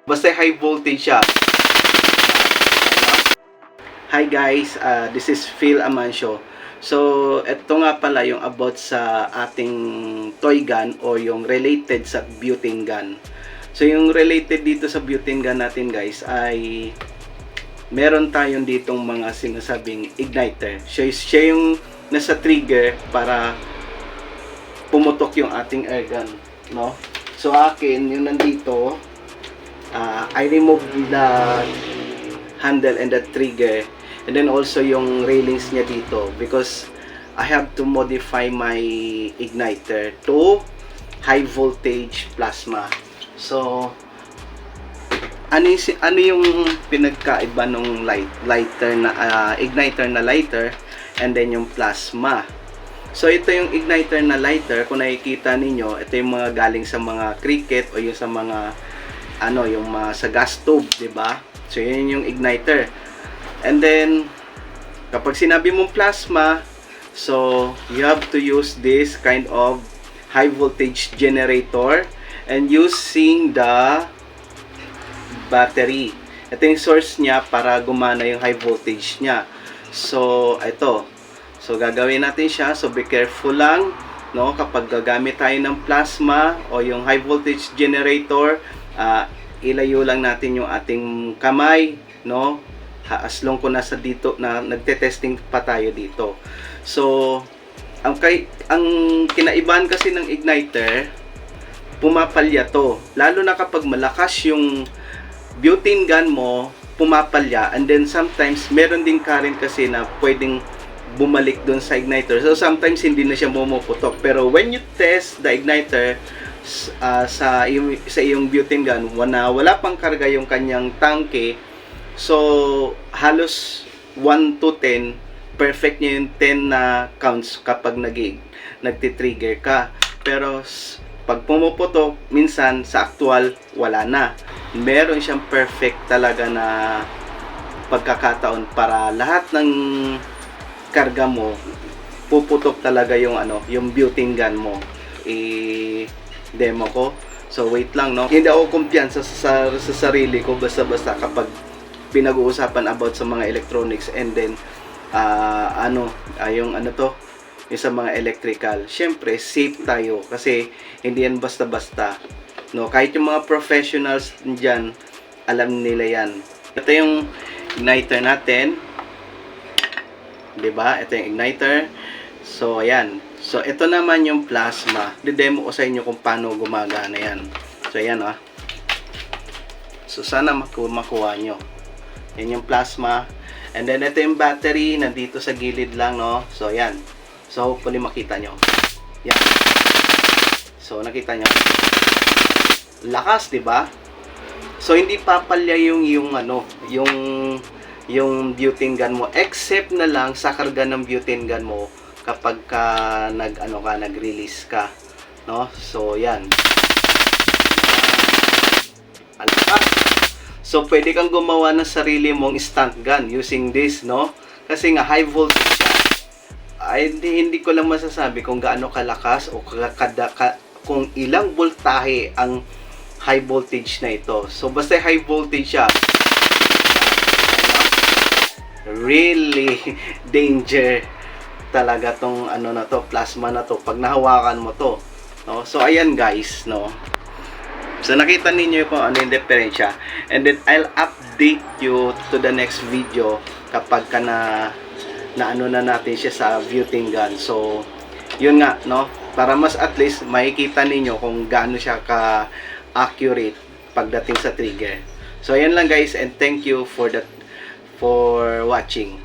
Basta high voltage siya. Hi guys, this is Phil Amancio. So, ito nga pala yung about sa ating toy gun o yung related sa butane gun. So, yung related dito sa butane gun natin guys ay meron tayong ditong mga sinasabing igniter. Siya yung nasa trigger para pumutok yung ating air gun, no? So, akin, yung nandito, I remove the handle and the trigger, and then also yung railings niya dito because I have to modify my igniter to high voltage plasma. So ano yung pinagkaiba nung lighter na igniter na lighter and then yung plasma. So ito yung igniter na lighter, kung nakikita ninyo, ito yung mga galing sa mga cricket o yung sa mga yung mga sa gas tube, 'di ba? So yun yung igniter. And then kapag sinabi mong plasma, so you have to use this kind of high voltage generator and using the battery. Ito yung source niya para gumana yung high voltage niya. So ito. So gagawin natin siya. So be careful lang, no, kapag gagamit tayo ng plasma o yung high voltage generator, ilayo lang natin yung ating kamay, no? As long kung nasa dito na nagte-testing pa tayo dito. So ang kinaibahan kasi ng igniter, pumapalya to. Lalo na kapag malakas yung butane gun mo, pumapalya, and then sometimes meron din current kasi na pwedeng bumalik doon sa igniter. So sometimes hindi na siya pumuputok. Pero when you test the igniter sa iyong butane gun, wala pang karga yung kanyang tangke, so halos 1 to 10, perfect niya yung 10 na counts kapag nagti-trigger ka. Pero pag pumuputok, minsan sa actual wala na. Meron siyang perfect talaga na pagkakataon para lahat ng karga mo puputok talaga yung yung butane gun mo. Demo ko. So wait lang, no. Hindi ako kumpiyansa sa sarili ko basta-basta kapag pinag-uusapan about sa mga electronics, and then yung sa mga electrical. Syempre safe tayo kasi hindi yan basta-basta, no. Kahit yung mga professionals diyan, alam nila yan. Ito yung igniter natin. 'Di ba? Ito yung igniter. So ayan. So ito naman yung plasma. I-demo ko sa inyo kung paano gumagana yan. So ayan, So sana makuha nyo. Yan yung plasma. And then ito yung battery, nandito sa gilid lang, no. So ayan. So hopefully makita nyo. Yan. So nakita nyo. Lakas, 'di ba? So hindi papalya yung butane gun mo, except na lang sa karga ng butane gun mo kapag nag-release ka, no? So yan. So pwede kang gumawa ng sarili mong stunt gun using this, no? Kasi nga high voltage siya. Hindi ko lang masasabi kung gaano kalakas o kung ilang voltahe ang high voltage na ito. So basta high voltage siya, really danger talaga tong plasma na to pag nahawakan mo to, no. So ayan guys, no. So nakita ninyo kung ano yung diferensya, and then I'll update you to the next video kapag na natin siya sa butane gun. So yun nga, no, para mas at least makikita ninyo kung gaano siya ka accurate pagdating sa trigger. So ayan lang guys, and thank you for watching.